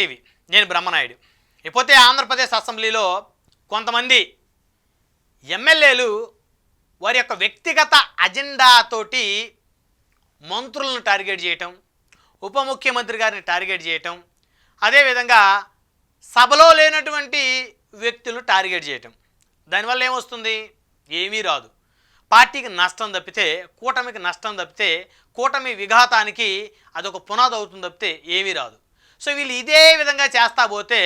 TV, నేను బ్రహ్మనాయుడు. ఇకపోతే ఆంధ్రప్రదేశ్ అసెంబ్లీలో కొంతమంది ఎమ్మెల్యేలు వారి యొక్క వ్యక్తిగత అజెండాతోటి మంత్రులను టార్గెట్ చేయటం, ఉప ముఖ్యమంత్రి గారిని టార్గెట్ చేయటం, అదేవిధంగా సభలో లేనటువంటి వ్యక్తులను టార్గెట్ చేయటం. దానివల్ల ఏమొస్తుంది? ఏమీ రాదు. పార్టీకి నష్టం తప్పితే, కూటమికి నష్టం తప్పితే, కూటమి విఘాతానికి అదొక పునాది అవుతుంది తప్పితే ఏమీ రాదు. సో వీళ్ళు ఇదే విధంగా చేస్తా పోతే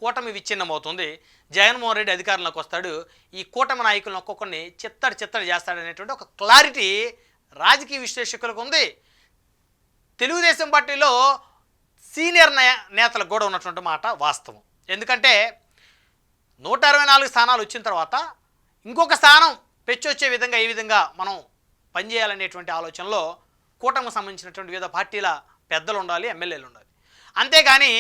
కూటమి విచ్ఛిన్నమవుతుంది. జగన్మోహన్ రెడ్డి అధికారంలోకి వస్తాడు. ఈ కూటమి నాయకులను ఒక్కొక్కరిని చిత్తడి చేస్తాడనేటువంటి ఒక క్లారిటీ రాజకీయ విశ్లేషకులకు ఉంది. తెలుగుదేశం పార్టీలో సీనియర్ నేతలకు కూడా ఉన్నటువంటి మాట వాస్తవం. ఎందుకంటే 164 స్థానాలు వచ్చిన తర్వాత ఇంకొక స్థానం పెచ్చొచ్చే విధంగా ఏ విధంగా మనం పనిచేయాలనేటువంటి ఆలోచనలో కూటమికి సంబంధించినటువంటి వివిధ పార్టీల పెద్దలు ఉండాలి, ఎమ్మెల్యేలు ఉండాలి. అంతేగాని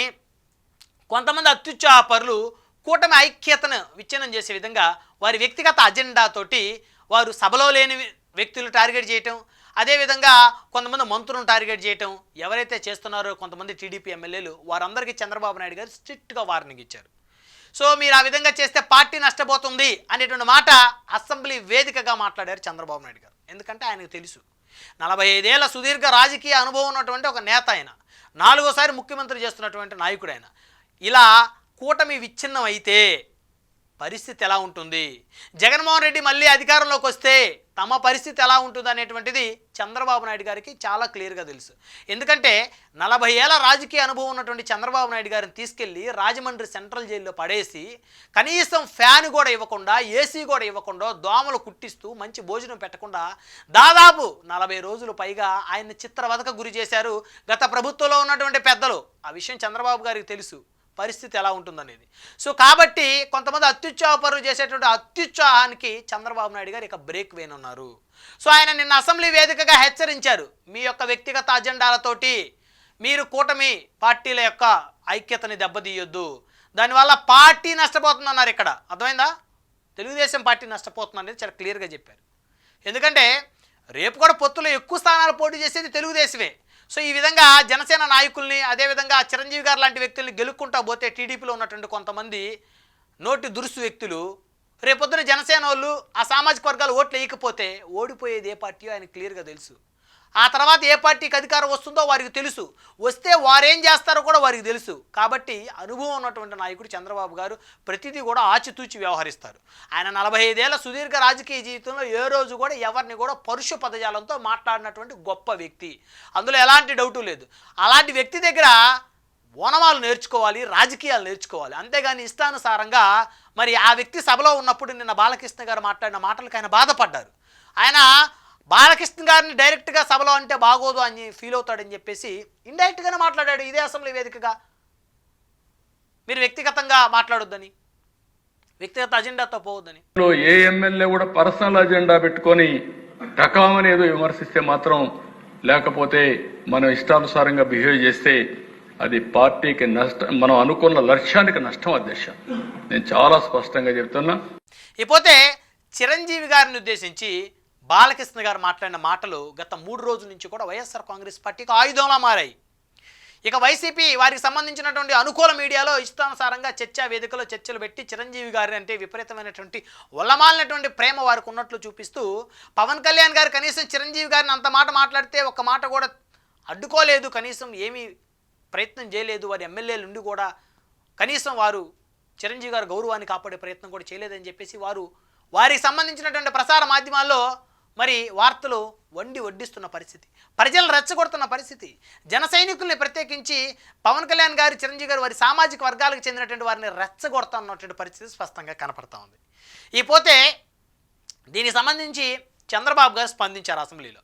కొంతమంది అత్యుత్సాహపరులు కూటమి ఐక్యతను విచ్ఛిన్నం చేసే విధంగా వారి వ్యక్తిగత అజెండాతోటి వారు సభలో లేని వ్యక్తులు టార్గెట్ చేయటం, అదేవిధంగా కొంతమంది మంత్రులను టార్గెట్ చేయటం ఎవరైతే చేస్తున్నారో కొంతమంది టీడీపీ ఎమ్మెల్యేలు వారందరికీ చంద్రబాబు నాయుడు గారు స్ట్రిక్ట్గా వార్నింగ్ ఇచ్చారు. సో మీరు ఆ విధంగా చేస్తే పార్టీ నష్టపోతుంది అనేటువంటి మాట అసెంబ్లీ వేదికగా మాట్లాడారు చంద్రబాబు నాయుడు గారు. ఎందుకంటే ఆయనకు తెలుసు 45 ఏళ్ల సుదీర్ఘ రాజకీయ అనుభవం ఉన్నటువంటి ఒక నేత ఆయన, 4వసారి ముఖ్యమంత్రి చేస్తున్నటువంటి నాయకుడు ఆయన. ఇలా కూటమి విచ్ఛిన్నం అయితే పరిస్థితి ఎలా ఉంటుంది, జగన్మోహన్ రెడ్డి మళ్ళీ అధికారంలోకి వస్తే తమ పరిస్థితి ఎలా ఉంటుంది అనేటువంటిది చంద్రబాబు నాయుడు గారికి చాలా క్లియర్గా తెలుసు. ఎందుకంటే 40 ఏళ్ల రాజకీయ అనుభవం ఉన్నటువంటి చంద్రబాబు నాయుడు గారిని తీసుకెళ్ళి రాజమండ్రి సెంట్రల్ జైల్లో పడేసి కనీసం ఫ్యాన్ కూడా ఇవ్వకుండా, ఏసీ కూడా ఇవ్వకుండా, దోమలు కుట్టిస్తూ మంచి భోజనం పెట్టకుండా దాదాపు 40 రోజులు పైగా ఆయన్ని చిత్రవధకు గురి చేశారు గత ప్రభుత్వంలో ఉన్నటువంటి పెద్దలు. ఆ విషయం చంద్రబాబు గారికి తెలుసు పరిస్థితి ఎలా ఉంటుందనేది. సో కాబట్టి కొంతమంది అత్యుత్సాహపరులు చేసేటువంటి అత్యుత్సాహానికి చంద్రబాబు నాయుడు గారు ఇక బ్రేక్ వేయనున్నారు. సో ఆయన నిన్న అసెంబ్లీ వేదికగా హెచ్చరించారు, మీ యొక్క వ్యక్తిగత అజెండాలతోటి మీరు కూటమి పార్టీల యొక్క ఐక్యతని దెబ్బతీయొద్దు, దానివల్ల పార్టీ నష్టపోతుందన్నారు. ఇక్కడ అర్థమైందా? తెలుగుదేశం పార్టీ నష్టపోతుందనేది చాలా క్లియర్గా చెప్పారు. ఎందుకంటే రేపు కూడా పొత్తులో ఎక్కువ స్థానాలు పోటీ చేసేది తెలుగుదేశమే. సో ఈ విధంగా జనసేన నాయకుల్ని, అదేవిధంగా చిరంజీవి గారు లాంటి వ్యక్తుల్ని గెలుక్కుంటా పోతే టీడీపీలో ఉన్నటువంటి కొంతమంది నోటి దురుసు వ్యక్తులు రేపొద్దున జనసేన వాళ్ళు ఆ సామాజిక వర్గాలు ఓట్లు వేయకపోతే ఓడిపోయేది ఏ పార్టీయో ఆయన క్లియర్గా తెలుసు. ఆ తర్వాత ఏ పార్టీకి అధికారం వస్తుందో వారికి తెలుసు, వస్తే వారేం చేస్తారో కూడా వారికి తెలుసు. కాబట్టి అనుభవం ఉన్నటువంటి నాయకుడు చంద్రబాబు గారు ప్రతిదీ కూడా ఆచితూచి వ్యవహరిస్తారు. ఆయన 45 ఏళ్ల సుదీర్ఘ రాజకీయ జీవితంలో ఏ రోజు కూడా ఎవరిని కూడా పరుష పదజాలంతో మాట్లాడినటువంటి గొప్ప వ్యక్తి, అందులో ఎలాంటి డౌటు లేదు. అలాంటి వ్యక్తి దగ్గర ఓనమాలు నేర్చుకోవాలి, రాజకీయాలు నేర్చుకోవాలి. అంతేగాని ఇష్టానుసారంగా మరి ఆ వ్యక్తి సభలో ఉన్నప్పుడు నిన్న బాలకృష్ణ గారు మాట్లాడిన మాటలకు ఆయన బాధపడ్డారు. ఆయన బాలకృష్ణ గారిని డైరెక్ట్గా సభలో అంటే బాగోదు అని ఫీల్ అవుతాడని చెప్పేసి ఇండైరెక్ట్గానే మాట్లాడాడు ఇదే అసెంబ్లీ వేదికగా. మీరు వ్యక్తిగతంగా మాట్లాడొద్దని, వ్యక్తిగత అజెండాతో పోవద్దని. ఏ ఎమ్మెల్యే కూడా పర్సనల్ అజెండా పెట్టుకొని టకామని ఏదో విమర్శిస్తే మాత్రం, లేకపోతే మనం ఇష్టానుసారంగా బిహేవ్ చేస్తే అది పార్టీకి నష్టం, మనం అనుకున్న లక్ష్యానికి నష్టం. అధ్యక్ష, నేను చాలా స్పష్టంగా చెప్తున్నా. ఇకపోతే చిరంజీవి గారిని ఉద్దేశించి బాలకృష్ణ గారు మాట్లాడిన మాటలు గత 3 రోజుల నుంచి కూడా వైఎస్ఆర్ కాంగ్రెస్ పార్టీకి ఆయుధంలా మారాయి. ఇక వైసీపీ వారికి సంబంధించినటువంటి అనుకూల మీడియాలో ఇష్టానుసారంగా చర్చా వేదికలో చర్చలు పెట్టి చిరంజీవి గారి అంటే విపరీతమైనటువంటి ఉల్లమాలినటువంటి ప్రేమ వారికి ఉన్నట్లు చూపిస్తూ పవన్ కళ్యాణ్ గారు కనీసం చిరంజీవి గారిని అంత మాట మాట్లాడితే ఒక మాట కూడా అడ్డుకోలేదు, కనీసం ఏమీ ప్రయత్నం చేయలేదు. వారి ఎమ్మెల్యేలు ఉండి కూడా కనీసం వారు చిరంజీవి గారు గౌరవాన్ని కాపాడే ప్రయత్నం కూడా చేయలేదని చెప్పేసి వారికి సంబంధించినటువంటి ప్రసార మాధ్యమాల్లో మరి వార్తలు వడ్డిస్తున్న పరిస్థితి, ప్రజలను రెచ్చగొడుతున్న పరిస్థితి, జన సైనికుల్ని ప్రత్యేకించి పవన్ కళ్యాణ్ గారు, చిరంజీవి గారు వారి సామాజిక వర్గాలకు చెందినటువంటి వారిని రెచ్చగొడుతున్నటువంటి పరిస్థితి స్పష్టంగా కనపడతా ఉంది. ఇకపోతే దీనికి సంబంధించి చంద్రబాబు గారు స్పందించారు అసెంబ్లీలో.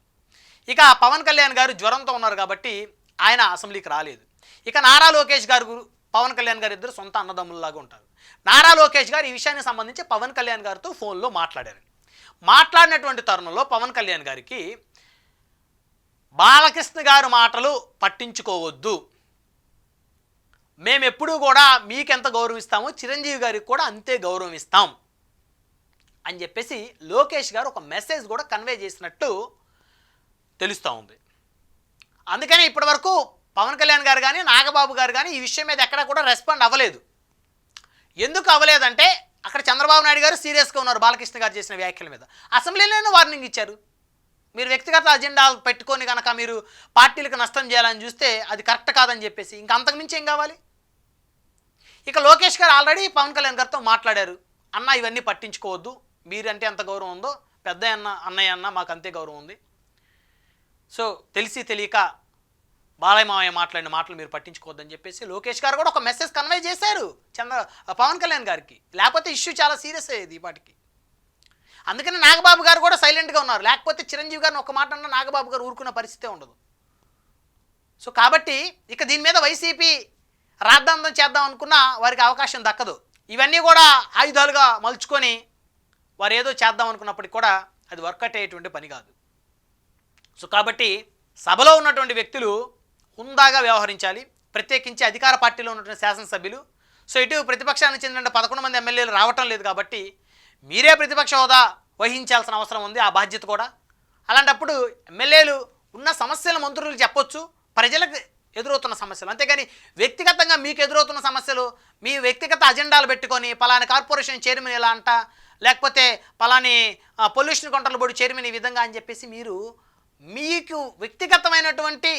ఇక పవన్ కళ్యాణ్ గారు జ్వరంతో ఉన్నారు కాబట్టి ఆయన అసెంబ్లీకి రాలేదు. ఇక నారా లోకేష్ గారు, పవన్ కళ్యాణ్ గారు ఇద్దరు సొంత అన్నదమ్ముల్లాగా ఉంటారు. నారా లోకేష్ గారు ఈ విషయానికి సంబంధించి పవన్ కళ్యాణ్ గారితో ఫోన్లో మాట్లాడారు. మాట్లాడినటువంటి తరుణంలో పవన్ కళ్యాణ్ గారికి బాలకృష్ణ గారు మాటలు పట్టించుకోవద్దు, మేము ఎప్పుడూ కూడా మీకెంత గౌరవిస్తామో చిరంజీవి గారికి కూడా అంతే గౌరవం ఇస్తాం అని చెప్పేసి లోకేష్ గారు ఒక మెసేజ్ కూడా కన్వే చేసినట్టు తెలుస్తూ ఉంది. అందుకని ఇప్పటివరకు పవన్ కళ్యాణ్ గారు కానీ నాగబాబు గారు కానీ ఈ విషయం మీద ఎక్కడా కూడా రెస్పాండ్ అవ్వలేదు. ఎందుకు అవ్వలేదంటే అక్కడ చంద్రబాబు నాయుడు గారు సీరియస్గా ఉన్నారు బాలకృష్ణ గారు చేసిన వ్యాఖ్యల మీద. అసెంబ్లీలోనే వార్నింగ్ ఇచ్చారు, మీరు వ్యక్తిగత అజెండాలు పెట్టుకొని కనుక మీరు పార్టీలకు నష్టం చేయాలని చూస్తే అది కరెక్ట్ కాదని చెప్పేసి. ఇంకా అంతకుమించి ఏం కావాలి? ఇక లోకేష్ గారు ఆల్రెడీ పవన్ కళ్యాణ్ గారితో మాట్లాడారు, అన్న ఇవన్నీ పట్టించుకోవద్దు, మీరంటే ఎంత గౌరవం ఉందో పెద్ద అన్నయ్య అన్న మాకు అంతే గౌరవం ఉంది, సో తెలిసి తెలియక బాలయ్య మావయ్య మాట్లాడిన మాటలు మీరు పట్టించుకోవద్దని చెప్పేసి లోకేష్ గారు కూడా ఒక మెసేజ్ కన్వే చేశారు పవన్ కళ్యాణ్ గారికి. లేకపోతే ఇష్యూ చాలా సీరియస్ అయ్యేది ఈ పాటికి. అందుకని నాగబాబు గారు కూడా సైలెంట్గా ఉన్నారు. లేకపోతే చిరంజీవి గారిని ఒక మాట అన్నా నాగబాబు గారు ఊరుకున్న పరిస్థితే ఉండదు. సో కాబట్టి ఇక దీని మీద వైసీపీ రాద్ధాంతం చేద్దాం అనుకున్నా వారికి అవకాశం దక్కదు. ఇవన్నీ కూడా ఆయుధాలుగా మలుచుకొని వారు ఏదో చేద్దాం అనుకున్నప్పటికి కూడా అది వర్కౌట్ అయ్యేటువంటి పని కాదు. సో కాబట్టి సభలో ఉన్నటువంటి వ్యక్తులు హుందాగా వ్యవహరించాలి, ప్రత్యేకించి అధికార పార్టీలో ఉన్నటువంటి శాసనసభ్యులు. సో ఇటు ప్రతిపక్షానికి చెందిన 11 మంది ఎమ్మెల్యేలు రావటం లేదు కాబట్టి మీరే ప్రతిపక్ష హోదా వహించాల్సిన అవసరం ఉంది, ఆ బాధ్యత కూడా. అలాంటప్పుడు ఎమ్మెల్యేలు ఉన్న సమస్యలు మంత్రులకు చెప్పొచ్చు, ప్రజలకు ఎదురవుతున్న సమస్యలు. అంతేగాని వ్యక్తిగతంగా మీకు ఎదురవుతున్న సమస్యలు మీ వ్యక్తిగత అజెండాలు పెట్టుకొని పలాని కార్పొరేషన్ చైర్మన్ ఇలా అంట, లేకపోతే పలాని పొల్యూషన్ కంట్రోల్ బోర్డు చైర్మన్ ఈ విధంగా అని చెప్పేసి మీరు మీకు వ్యక్తిగతమైనటువంటి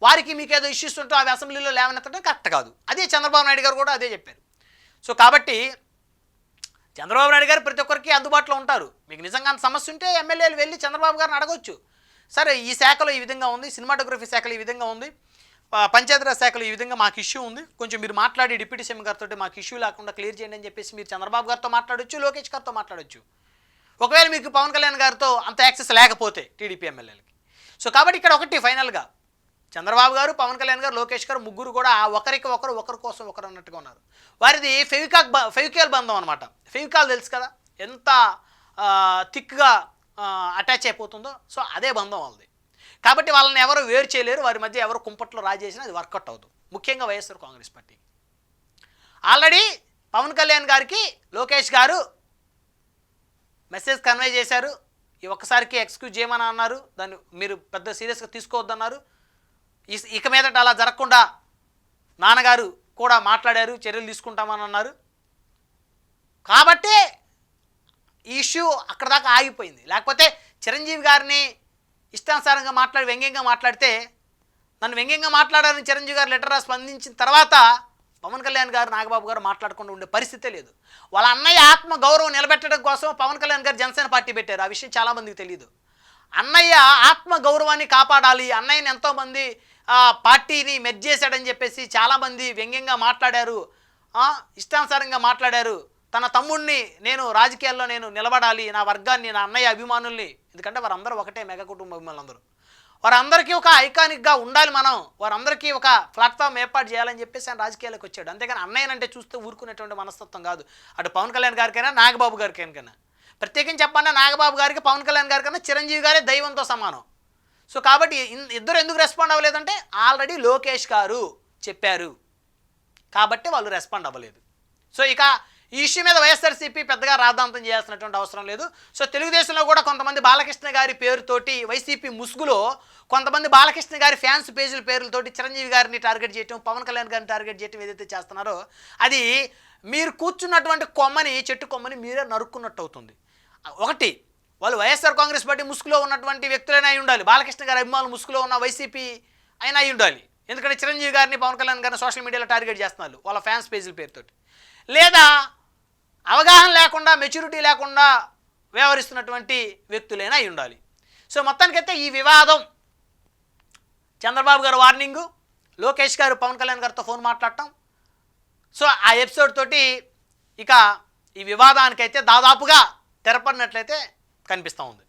వారికి మీకు ఏదో ఇష్యూస్ ఉంటో అవి అసెంబ్లీలో లేవనెత్తడం కరెక్ట్ కాదు. అదే చంద్రబాబు నాయుడు గారు కూడా అదే చెప్పారు. సో కాబట్టి చంద్రబాబు నాయుడు గారు ప్రతి ఒక్కరికి అందుబాటులో ఉంటారు. మీకు నిజంగా అంత సమస్య ఉంటే ఎమ్మెల్యేలు వెళ్ళి చంద్రబాబు గారిని అడగొచ్చు, సరే ఈ శాఖలో ఈ విధంగా ఉంది, సినిమాటోగ్రఫీ శాఖలో ఈ విధంగా ఉంది, పంచాయతీరాజ్ శాఖలో ఈ విధంగా మాకు ఇష్యూ ఉంది, కొంచెం మీరు మాట్లాడి డిప్యూటీ సీఎం గారితో మాకు ఇష్యూ లేకుండా క్లియర్ చేయండి అని చెప్పేసి మీరు చంద్రబాబు గారితో మాట్లాడొచ్చు, లోకేష్ గారితో మాట్లాడొచ్చు. ఒకవేళ మీకు పవన్ కళ్యాణ్ గారితో అంత యాక్సెస్ లేకపోతే టీడీపీ ఎమ్మెల్యేలకి. సో కాబట్టి ఇక్కడ ఒకటి ఫైనల్గా చంద్రబాబు గారు, పవన్ కళ్యాణ్ గారు, లోకేష్ గారు ముగ్గురు కూడా ఒకరికి ఒకరు, ఒకరి కోసం ఒకరు అన్నట్టుగా ఉన్నారు. వారిది ఫెవికాల్ బంధం అనమాట. ఫెవికాల్ తెలుసు కదా ఎంత థిక్గా అటాచ్ అయిపోతుందో, సో అదే బంధం వాళ్ళది. కాబట్టి వాళ్ళని ఎవరు వేరు చేయలేరు, వారి మధ్య ఎవరు కుంపట్లో రాజేసినా అది వర్కౌట్ అవ్వదు, ముఖ్యంగా వైఎస్ఆర్ కాంగ్రెస్ పార్టీ. ఆల్రెడీ పవన్ కళ్యాణ్ గారికి లోకేష్ గారు మెసేజ్ కన్వే చేశారు, ఈ ఒక్కసారికి ఎక్స్క్యూజ్ చేయమని అన్నారు, దాన్ని మీరు పెద్ద సీరియస్గా తీసుకోవద్దన్నారు, ఇక మీదట అలా జరగకుండా నాన్నగారు కూడా మాట్లాడారు, చర్యలు తీసుకుంటామని అన్నారు. కాబట్టే ఈ ఇష్యూ అక్కడ దాకా ఆగిపోయింది. లేకపోతే చిరంజీవి గారిని ఇష్టానుసారంగా వ్యంగ్యంగా మాట్లాడితే, నన్ను వ్యంగ్యంగా మాట్లాడాలని చిరంజీవి గారు లెటర్ రాసి స్పందించిన తర్వాత పవన్ కళ్యాణ్ గారు, నాగబాబు గారు మాట్లాడకుండా ఉండే పరిస్థితే లేదు. వాళ్ళ అన్నయ్య ఆత్మ గౌరవం నిలబెట్టడం కోసం పవన్ కళ్యాణ్ గారు జనసేన పార్టీ పెట్టారు. ఆ విషయం చాలామందికి తెలియదు. అన్నయ్య ఆత్మ గౌరవాన్ని కాపాడాలి, అన్నయ్యని ఎంతోమంది పార్టీని మెర్జ్ చేశాడని చెప్పేసి చాలామంది వ్యంగ్యంగా మాట్లాడారు, ఇష్టానుసారంగా మాట్లాడారు. తన తమ్ముడిని నేను రాజకీయాల్లో నేను నిలబడాలి, నా వర్గాన్ని, నా అన్నయ్య అభిమానుల్ని, ఎందుకంటే వారందరూ ఒకటే మెగా కుటుంబ అభిమానులందరూ, వారందరికీ ఒక ఐకానిక్గా ఉండాలి, మనం వారందరికీ ఒక ప్లాట్ఫామ్ ఏర్పాటు చేయాలని చెప్పేసి ఆయన రాజకీయాలకు వచ్చాడు. అంతేగాని అన్నయ్యనంటే చూస్తే ఊరుకునేటువంటి మనస్తత్వం కాదు. అటు పవన్ కళ్యాణ్ గారికైనా నాగబాబు గారికైనా. ప్రత్యేకించి చెప్పండి, నాగబాబు గారికి పవన్ కళ్యాణ్ గారికైనా చిరంజీవి గారే దైవంతో సమానం. సో కాబట్టి ఇద్దరు ఎందుకు రెస్పాండ్ అవ్వలేదంటే ఆల్రెడీ లోకేష్ గారు చెప్పారు కాబట్టి వాళ్ళు రెస్పాండ్ అవ్వలేదు. సో ఇక ఈ ఇష్యూ మీద వైఎస్ఆర్సీపీ పెద్దగా రాద్ధాంతం చేయాల్సినటువంటి అవసరం లేదు. సో తెలుగుదేశంలో కూడా కొంతమంది బాలకృష్ణ గారి పేరుతోటి వైసీపీ ముసుగులో కొంతమంది బాలకృష్ణ గారి ఫ్యాన్స్ పేజీల పేర్లతోటి చిరంజీవి గారిని టార్గెట్ చేయటం, పవన్ కళ్యాణ్ గారిని టార్గెట్ చేయటం ఏదైతే చేస్తున్నారో అది మీరు కూర్చున్నటువంటి చెట్టు కొమ్మని మీరే నరుక్కున్నట్టు అవుతుంది. ఒకటి, వాళ్ళు వైఎస్ఆర్ కాంగ్రెస్ పార్టీ ముసుగులో ఉన్నటువంటి వ్యక్తులైనా అయి ఉండాలి, బాలకృష్ణ గారి అభిమానులు ముసుగులో ఉన్న వైసీపీ అయినా అయి ఉండాలి. ఎందుకంటే చిరంజీవి గారిని, పవన్ కళ్యాణ్ గారిని సోషల్ మీడియాలో టార్గెట్ చేస్తున్నారు వాళ్ళ ఫ్యాన్స్ పేజీల పేరుతోటి. లేదా అవగాహన లేకుండా, మెచ్యూరిటీ లేకుండా వ్యవహరిస్తున్నటువంటి వ్యక్తులైనా అయి ఉండాలి. సో మొత్తానికైతే ఈ వివాదం, చంద్రబాబు గారు వార్నింగు, లోకేష్ గారు పవన్ కళ్యాణ్ గారితో ఫోన్ మాట్లాడటం, సో ఆ ఎపిసోడ్ తోటి ఇక ఈ వివాదానికైతే దాదాపుగా తెరపడినట్లయితే కనిపిస్తూ ఉంది.